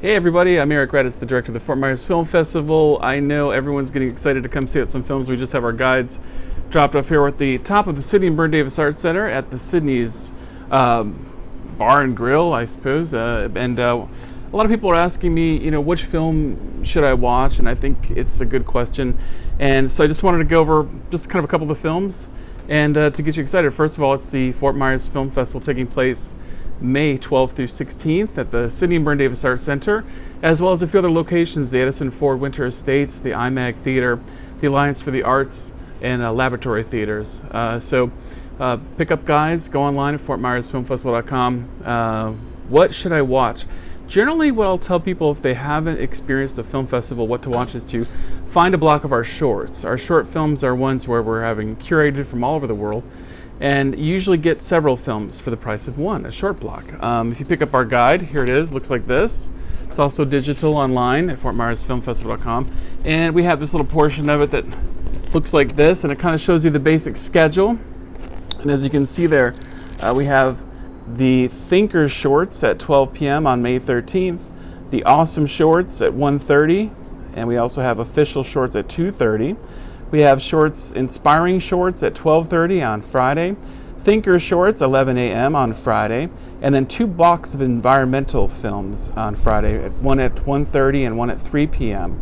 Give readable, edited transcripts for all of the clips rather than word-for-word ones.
Hey everybody, I'm Eric RADDATZ, the director of the Fort Myers Film Festival. I know everyone's getting excited to come see some films. We just have our guides dropped off here at the top of the Sidney and Berne Davis Arts Center at the Sidney's bar and grill, I suppose. A lot of people are asking me, which film should I watch? And I think it's a good question. And so I just wanted to go over just kind of a couple of the films and to get you excited. First of all, it's the Fort Myers Film Festival taking place May 12th through 16th at the Sidney and Berne Davis Arts Center, as well as a few other locations, the Edison Ford Winter Estates, the IMAG Theater, the Alliance for the Arts, and Laboratory Theaters. So pick up guides, go online at fortmyersfilmfestival.com. What should I watch? Generally, what I'll tell people if they haven't experienced the film festival, what to watch is to find a block of our shorts. Our short films are ones where we're having curated from all over the world, and you usually get several films for the price of one, a short block. If you pick up our guide, here it is, looks like this. It's also digital online at fortmyersfilmfestival.com. And we have this little portion of it that looks like this, and it kind of shows you the basic schedule. And as you can see there, we have the Thinkers shorts at 12 p.m. on May 13th, the Awesome shorts at 1:30, and we also have official shorts at 2:30. We have Inspiring shorts at 12:30 on Friday, Thinker shorts 11 a.m. on Friday, and then two blocks of environmental films on Friday, one at 1:30 and one at 3 p.m.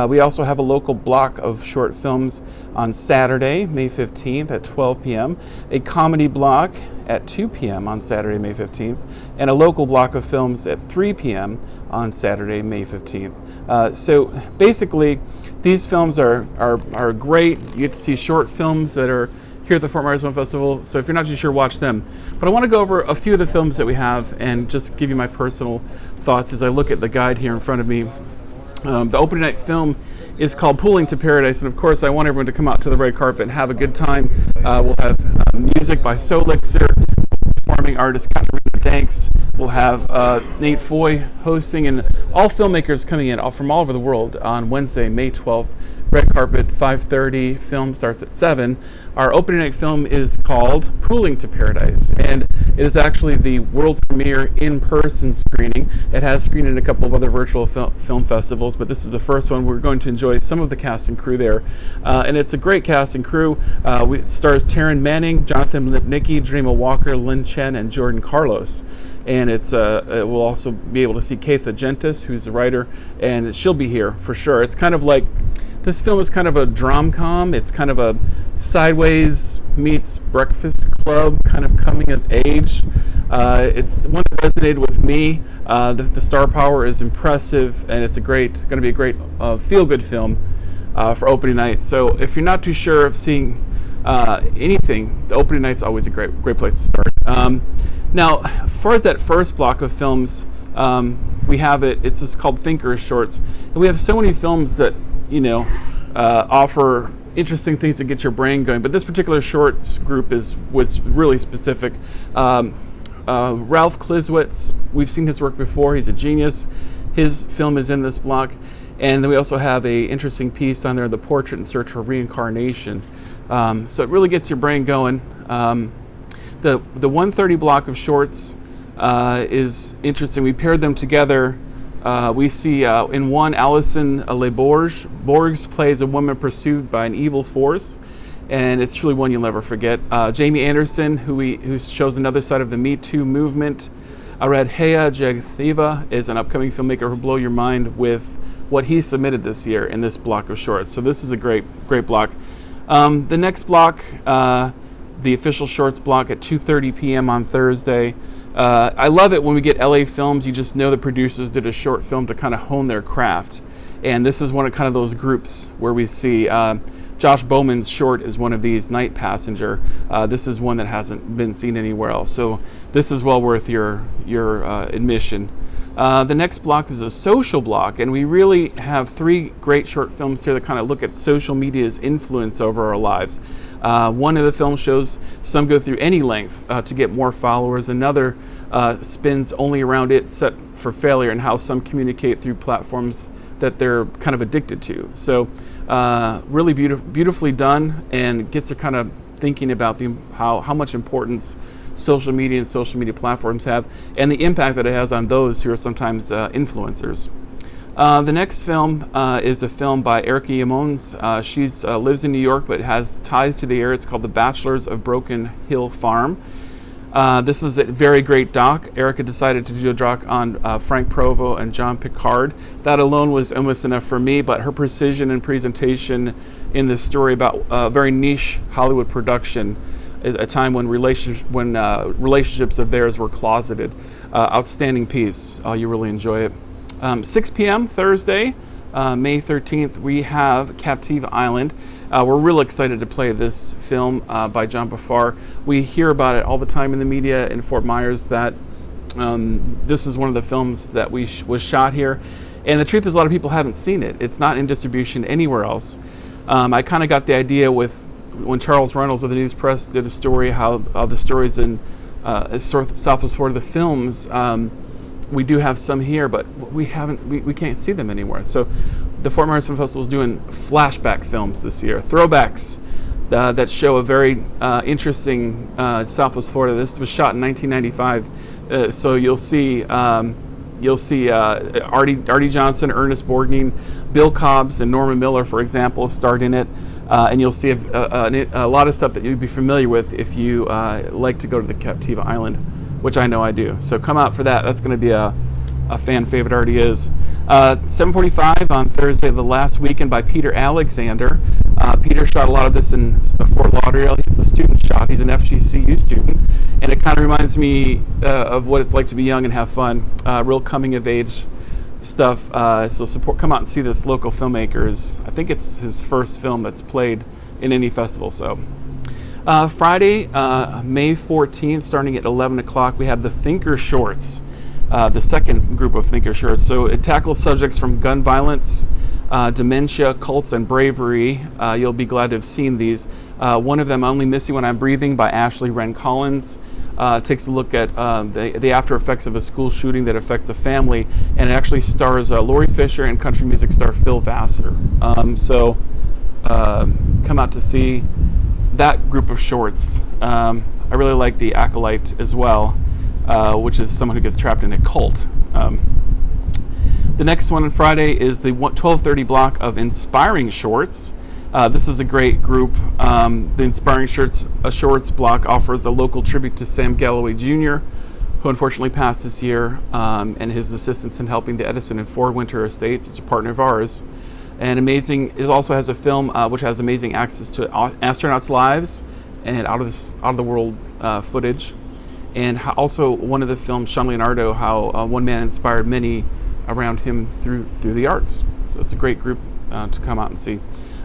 We also have a local block of short films on Saturday, May 15th at 12 p.m., a comedy block at 2 p.m. on Saturday, May 15th, and a local block of films at 3 p.m. on Saturday, May 15th. So basically, these films are great. You get to see short films that are here at the Fort Myers Film Festival, so if you're not too sure, watch them. But I want to go over a few of the films that we have and just give you my personal thoughts as I look at the guide here in front of me. The opening night film is called Pooling to Paradise, and of course I want everyone to come out to the red carpet and have a good time. We'll have music by Solixer, performing artist Captiva Island. We'll have Nate Foy hosting, and all filmmakers coming in from all over the world on Wednesday, May 12th. Red carpet, 5:30. Film starts at 7. Our opening night film is called Pooling to Paradise, and it is actually the world premiere in-person screening. It has screened in a couple of other virtual film festivals, but this is the first one. We're going to enjoy some of the cast and crew there, and it's a great cast and crew. It stars Taryn Manning, Jonathan Lipnicki, Dreama Walker, Lynn Chen, and Jordan Carlos. And we'll also be able to see Keitha Gentis, who's the writer, and she'll be here for sure. It's kind of like, this film is kind of a drom-com. It's kind of a Sideways meets Breakfast Club kind of coming of age. It's one that resonated with me. The star power is impressive, and it's going to be a great feel-good film for opening night. So if you're not too sure of seeing anything, the opening night's always a great place to start. Now, as far as that first block of films, we have it's just called Thinkers shorts, and we have so many films that offer interesting things to get your brain going. But this particular shorts group was really specific. Ralph Kliswitz, we've seen his work before. He's a genius. His film is in this block, and then we also have a interesting piece on there, The Portrait in Search for Reincarnation. So it really gets your brain going. The 1:30 block of shorts is interesting. We paired them together. We see in one, Alison Borges plays a woman pursued by an evil force, and it's truly one you'll never forget. Jamie Anderson, who shows another side of the Me Too movement. Aradhaya Jagtheva is an upcoming filmmaker who will blow your mind with what he submitted this year in this block of shorts. So this is a great block. The next block, the official shorts block at 2:30 p.m. on Thursday. I love it when we get LA films. You just know the producers did a short film to kind of hone their craft. And this is one of kind of those groups where we see Josh Bowman's short is one of these, Night Passenger. This is one that hasn't been seen anywhere else. So this is well worth your admission. The next block is a social block, and we really have 3 great short films here that kind of look at social media's influence over our lives. One of the film shows some go through any length to get more followers. Another spins only around it set for failure and how some communicate through platforms that they're kind of addicted to. So really beautifully done, and gets her kind of thinking about how much importance social media and social media platforms have, and the impact that it has on those who are sometimes influencers. The next film is a film by Erica Yamons. She lives in New York but has ties to the area. It's called The Bachelors of Broken Hill Farm. This is a very great doc. Erica decided to do a doc on Frank Provo and John Picard. That alone was almost enough for me, but her precision and presentation in this story about very niche Hollywood production is a time when relationships of theirs were closeted. Outstanding piece. You really enjoy it. 6 p.m. Thursday, May 13th, we have Captiva Island. We're real excited to play this film by John Bafar. We hear about it all the time in the media in Fort Myers that this is one of the films that was shot here. And the truth is, a lot of people haven't seen it. It's not in distribution anywhere else. I kind of got the idea when Charles Reynolds of the News Press did a story how the stories in Southwest Florida, the films, we do have some here, but we can't see them anywhere. So the Fort Myers Film Festival is doing flashback films this year, throwbacks that show a very interesting Southwest Florida. This was shot in 1995, so you'll see Artie Johnson, Ernest Borgnine, Bill Cobbs, and Norma Miller, for example, starred in it. And you'll see a lot of stuff that you'd be familiar with if you like to go to the Captiva Island, which I know I do. So come out for that. That's going to be a fan favorite, already is. 7:45 on Thursday, The Last Weekend by Peter Alexander. Peter shot a lot of this in Fort Lauderdale. He's a student shot. He's an FGCU student. And it kind of reminds me of what it's like to be young and have fun. Real coming of age stuff. So come out and see this, local filmmakers. I think it's his first film that's played in any festival. So Friday, May 14th, starting at 11 o'clock, we have the Thinker Shorts, the second group of Thinker Shorts. So it tackles subjects from gun violence, dementia, cults, and bravery. You'll be glad to have seen these. One of them, Only Missing When I'm Breathing, by Ashley Wren Collins, takes a look at the after effects of a school shooting that affects a family, and it actually stars Lori Fisher and country music star Phil Vassar. So come out to see that group of shorts. I really like The Acolyte as well, which is someone who gets trapped in a cult. The next one on Friday is the 12:30 block of Inspiring Shorts. This is a great group. The Inspiring Shorts block offers a local tribute to Sam Galloway Jr., who unfortunately passed this year, and his assistance in helping the Edison and Ford Winter Estates, which is a partner of ours. And it also has a film which has amazing access to astronauts' lives and out of the world footage. And also one of the films, Sean Leonardo, how one man inspired many around him through the arts. So it's a great group to come out and see.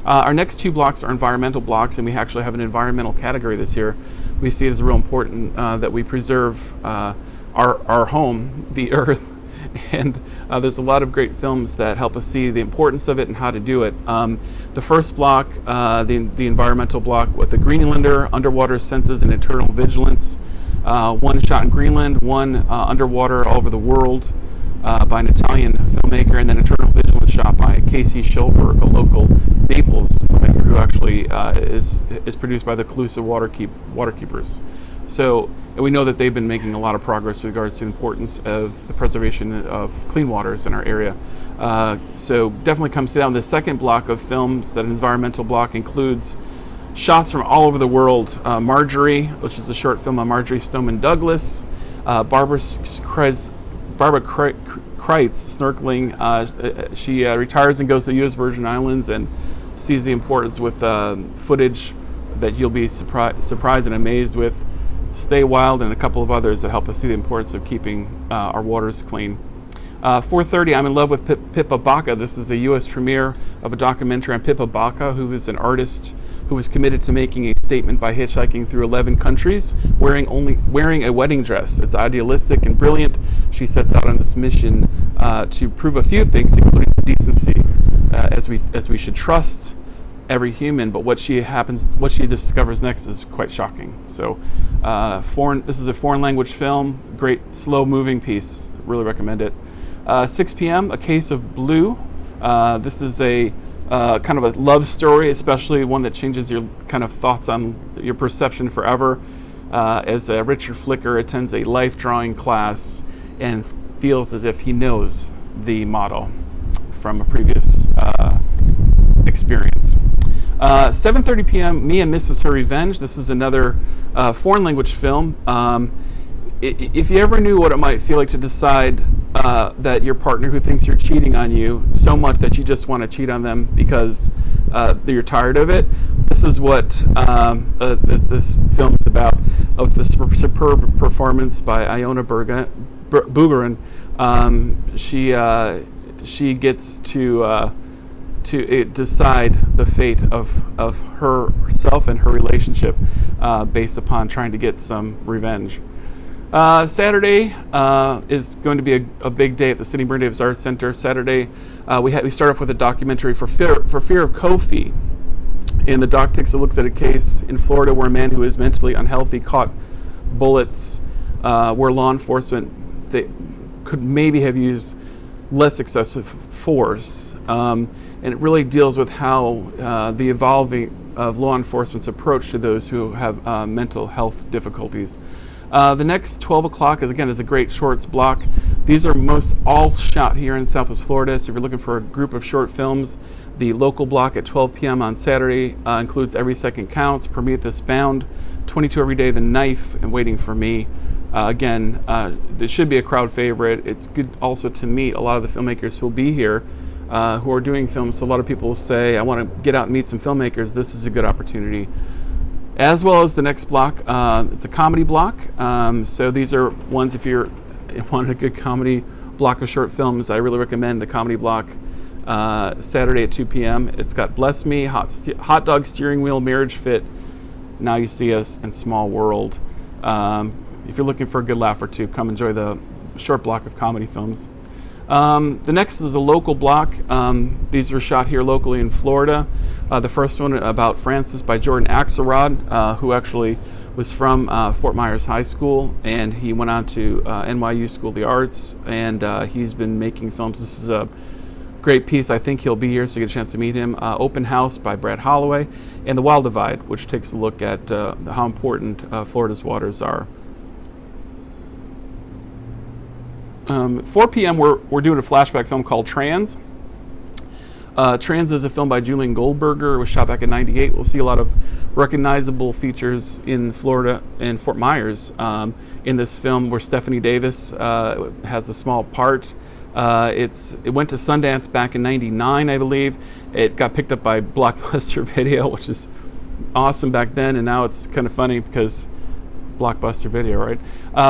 Our next two blocks are environmental blocks, and we actually have an environmental category this year. We see it as real important that we preserve our home, the earth, and there's a lot of great films that help us see the importance of it and how to do it. The first block, the environmental block, with a Greenlander, Underwater Senses and Eternal Vigilance. One shot in Greenland, one underwater all over the world by an Italian filmmaker, and then Eternal Vigilance shot by Casey Schulberg, a local Naples filmmaker who actually is produced by the Calusa Waterkeepers. So we know that they've been making a lot of progress with regards to the importance of the preservation of clean waters in our area. So definitely come see that. The second block of films, that environmental block, includes shots from all over the world. Marjorie, which is a short film on Marjorie Stoneman Douglas. Barbara Kreitz snorkeling. She retires and goes to the U.S. Virgin Islands and sees the importance with footage that you'll be surprised and amazed with. Stay Wild and a couple of others that help us see the importance of keeping our waters clean. 4:30, I'm in love with Pipa Bacca. This is a U.S. premiere of a documentary on Pipa Bacca, who is an artist who was committed to making a statement by hitchhiking through 11 countries, wearing a wedding dress. It's idealistic and brilliant. She sets out on this mission to prove a few things, including decency, as we should trust every human, but what she discovers next is quite shocking. So this is a foreign language film, great slow moving piece, really recommend it. 6 p.m. A Case of Blue. This is a kind of a love story, especially one that changes your kind of thoughts on your perception forever. as Richard Flicker attends a life drawing class and feels as if he knows the model from a previous experience. 7:30 p.m. Me and Mrs. Her Revenge. This is another foreign language film. If you ever knew what it might feel like to decide that your partner who thinks you're cheating on you so much that you just want to cheat on them because you're tired of it, this is what this film is about. Of the superb performance by Iona Bugarin, she gets to decide the fate of herself and her relationship based upon trying to get some revenge. Saturday is going to be a big day at the Sidney Berne Davis Arts Center. Saturday, we start off with a documentary for fear of Kofi. And the doc takes a look at a case in Florida where a man who is mentally unhealthy caught bullets where law enforcement could maybe have used less excessive force. And it really deals with how the evolving of law enforcement's approach to those who have mental health difficulties. The next 12 o'clock is a great shorts block. These are most all shot here in Southwest Florida. So if you're looking for a group of short films, the local block at 12 p.m. on Saturday includes Every Second Counts, Prometheus Bound, 22 Every Day, The Knife, and Waiting for Me. This should be a crowd favorite. It's good also to meet a lot of the filmmakers who will be here who are doing films. So a lot of people will say, I want to get out and meet some filmmakers. This is a good opportunity. As well as the next block, it's a comedy block. So these are ones, if you want a good comedy block of short films, I really recommend the comedy block. Saturday at 2 p.m. It's got Bless Me, Hot Dog Steering Wheel, Marriage Fit, Now You See Us, and Small World. If you're looking for a good laugh or two, come enjoy the short block of comedy films. The next is a local block. These were shot here locally in Florida. The first one about Francis by Jordan Axelrod, who actually was from Fort Myers High School, and he went on to NYU School of the Arts, and he's been making films. This is a great piece. I think he'll be here, so you get a chance to meet him. Open House by Brad Holloway, and The Wild Divide, which takes a look at how important Florida's waters are. 4 p.m. we're doing a flashback film called Trans. Trans is a film by Julian Goldberger. It was shot back in '98. We'll see a lot of recognizable features in Florida and Fort Myers in this film, where Stephanie Davis has a small part. It went to Sundance back in '99, I believe. It got picked up by Blockbuster Video, which is awesome back then, and now it's kind of funny because Blockbuster Video, right?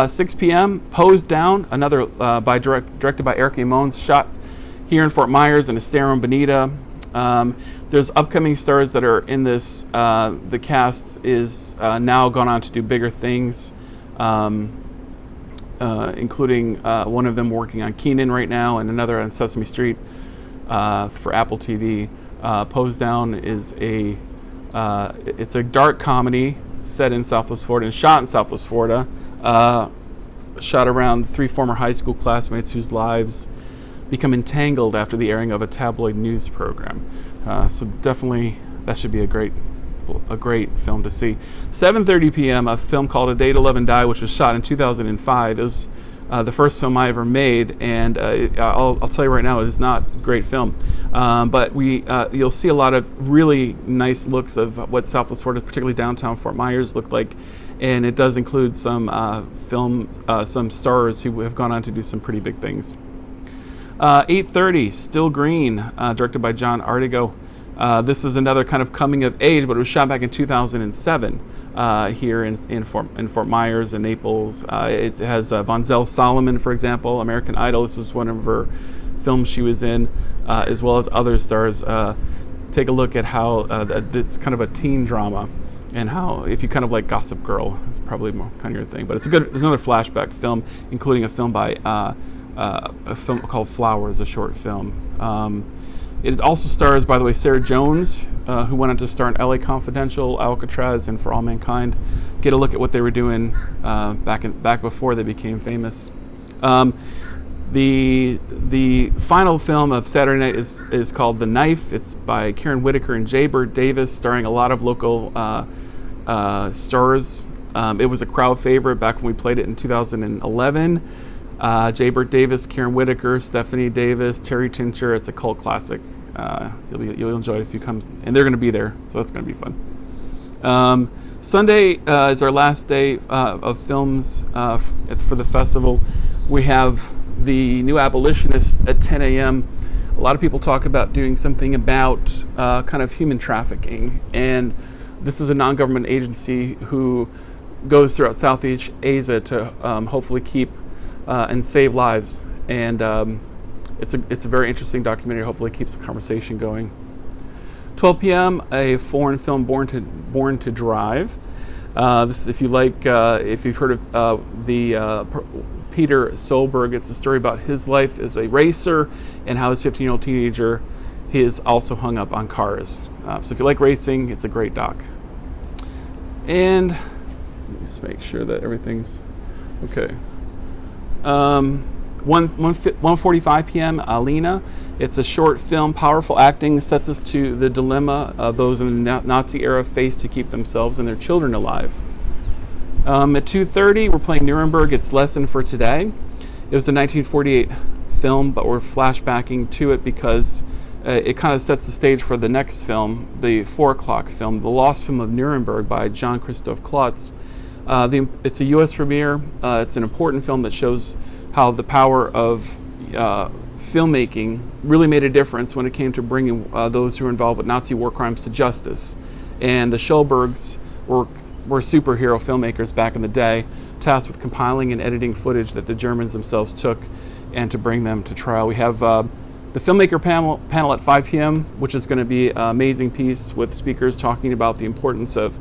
6 p.m. Posed Down, another directed by Eric Amons, shot here in Fort Myers and Estero and Bonita. There's upcoming stars that are in this. The cast is now gone on to do bigger things, including one of them working on Kenan right now and another on Sesame Street for Apple TV. Posed Down is it's a dark comedy set in Southwest Florida and shot in Southwest Florida. Shot around 3 former high school classmates whose lives become entangled after the airing of a tabloid news program. So definitely that should be a great film to see. 7:30 p.m. a film called A Day to Love and Die, which was shot in 2005. It was the first film I ever made, and I'll tell you right now, it is not a great film. But you'll see a lot of really nice looks of what Southwest Florida, particularly downtown Fort Myers, looked like, and it does include some some stars who have gone on to do some pretty big things. 8:30, Still Green, directed by John Ardigo. This is another kind of coming of age, but it was shot back in 2007 here in Fort Myers and Naples. It has Von Zell Solomon, for example, American Idol. This is one of her films she was in, as well as other stars. Take a look at how it's kind of a teen drama, and how, if you kind of like Gossip Girl, it's probably more kind of your thing. But it's another flashback film, including a film by a film called Flowers, a short film. It also stars, by the way, Sarah Jones, who went on to star in LA Confidential, Alcatraz, and For All Mankind. Get a look at what they were doing back before they became famous. The final film of Saturday night is called The Knife. It's by Karen Whitaker and Jay Bird Davis, starring a lot of local stars It was a crowd favorite back when we played it in 2011. J. Burt Davis, Karen Whitaker, Stephanie Davis, Terry Tincher. It's a cult classic. You'll enjoy it if you come, and they're going to be there, so that's going to be fun. Sunday is our last day of films for the festival. We have the New Abolitionists at 10 a.m. A lot of people talk about doing something about kind of human trafficking, and this is a non-government agency who goes throughout Southeast Asia to hopefully keep and save lives. And it's a very interesting documentary. Hopefully, it keeps the conversation going. 12 p.m. a foreign film, Born to Drive. This is if you've heard of Peter Solberg. It's a story about his life as a racer and how his 15-year-old teenager he is also hung up on cars. So if you like racing, it's a great doc. And let's make sure that everything's okay. 1:45 p.m. Alina. It's a short film. Powerful acting sets us to the dilemma of those in the Nazi era faced to keep themselves and their children alive. At 2:30, we're playing Nuremberg. It's Lesson for Today. It was a 1948 film, but we're flashbacking to it because it kind of sets the stage for the next film, the 4 o'clock film, The Lost Film of Nuremberg by Jean-Christophe Klotz. It's a U.S. premiere. It's an important film that shows how the power of filmmaking really made a difference when it came to bringing those who were involved with Nazi war crimes to justice. And the Schulbergs were superhero filmmakers back in the day, tasked with compiling and editing footage that the Germans themselves took and to bring them to trial. We have the filmmaker panel at 5 p.m., which is going to be an amazing piece with speakers talking about the importance of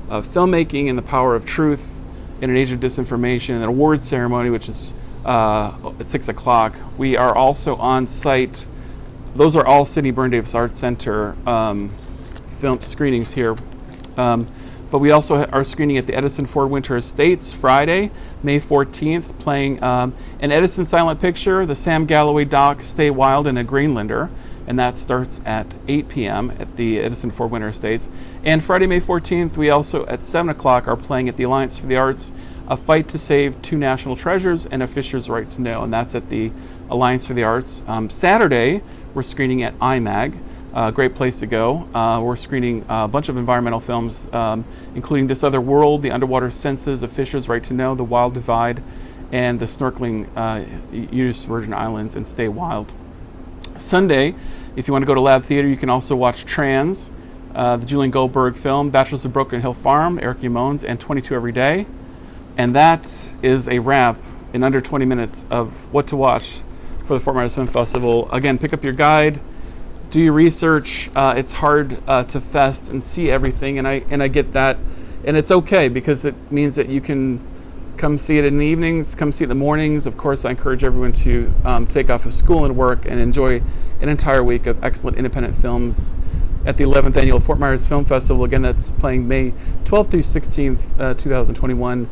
filmmaking and the power of truth in an age of disinformation, and an award ceremony, which is at 6 o'clock. We are also on site. Those are all Sidney Berne Davis Arts Center film screenings here. But we also are screening at the Edison Ford Winter Estates Friday, May 14th, playing an Edison silent picture, the Sam Galloway doc, Stay Wild and a Greenlander, and that starts at 8 p.m. at the Edison Ford Winter Estates. And Friday, May 14th, we also at 7 o'clock are playing at the Alliance for the Arts, A Fight to Save Two National Treasures and A Fisher's Right to Know, and that's at the Alliance for the Arts. Saturday, we're screening at IMAG. Great place to go. We're screening a bunch of environmental films, including This Other World, The Underwater Senses, A Fisher's Right to Know, The Wild Divide, and the Snorkeling Eunice Virgin Islands, and Stay Wild. Sunday, if you want to go to Lab Theater, you can also watch Trans, the Julian Goldberg film, Bachelors of Broken Hill Farm, Eric Ymon's, and 22 Every Day. And that is a wrap in under 20 minutes of what to watch for the Fort Myers Film Festival. Again, pick up your guide. Do your research. It's hard to fest and see everything, and I get that, and it's okay because it means that you can come see it in the evenings, come see it in the mornings. Of course, I encourage everyone to take off of school and work and enjoy an entire week of excellent independent films at the 11th Annual Fort Myers Film Festival. Again, that's playing May 12th through 16th, 2021,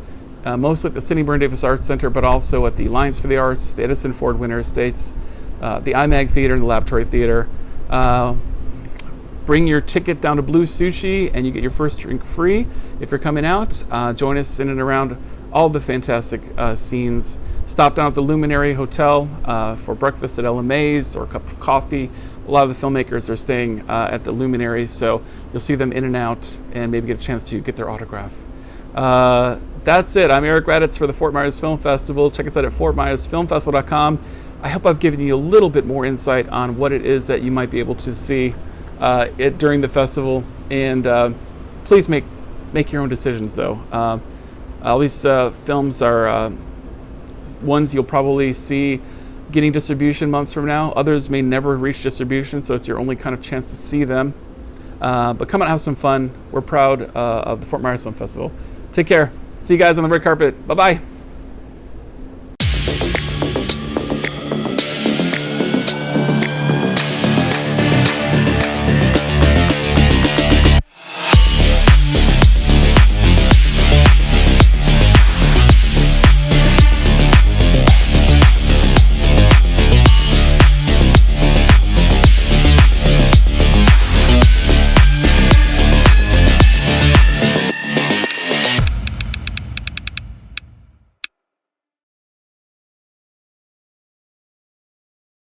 mostly at the Sidney Berne Davis Arts Center, but also at the Alliance for the Arts, the Edison Ford Winter Estates, the IMAG Theater, and the Laboratory Theater. Bring your ticket down to Blue Sushi and you get your first drink free if you're coming out. Join us in and around all the fantastic scenes. Stop down at the Luminary Hotel for breakfast at Ella Mae's or a cup of coffee. A lot of the filmmakers are staying at the Luminary, so you'll see them in and out and maybe get a chance to get their autograph. That's it. I'm Eric RADDATZ for the Fort Myers Film Festival. Check us out at fortmyersfilmfestival.com. I hope I've given you a little bit more insight on what it is that you might be able to see during the festival, and please make your own decisions though. All these films are ones you'll probably see getting distribution months from now. Others may never reach distribution, so it's your only kind of chance to see them. But come out and have some fun. We're proud of the Fort Myers Film Festival. Take care. See you guys on the red carpet. Bye-bye.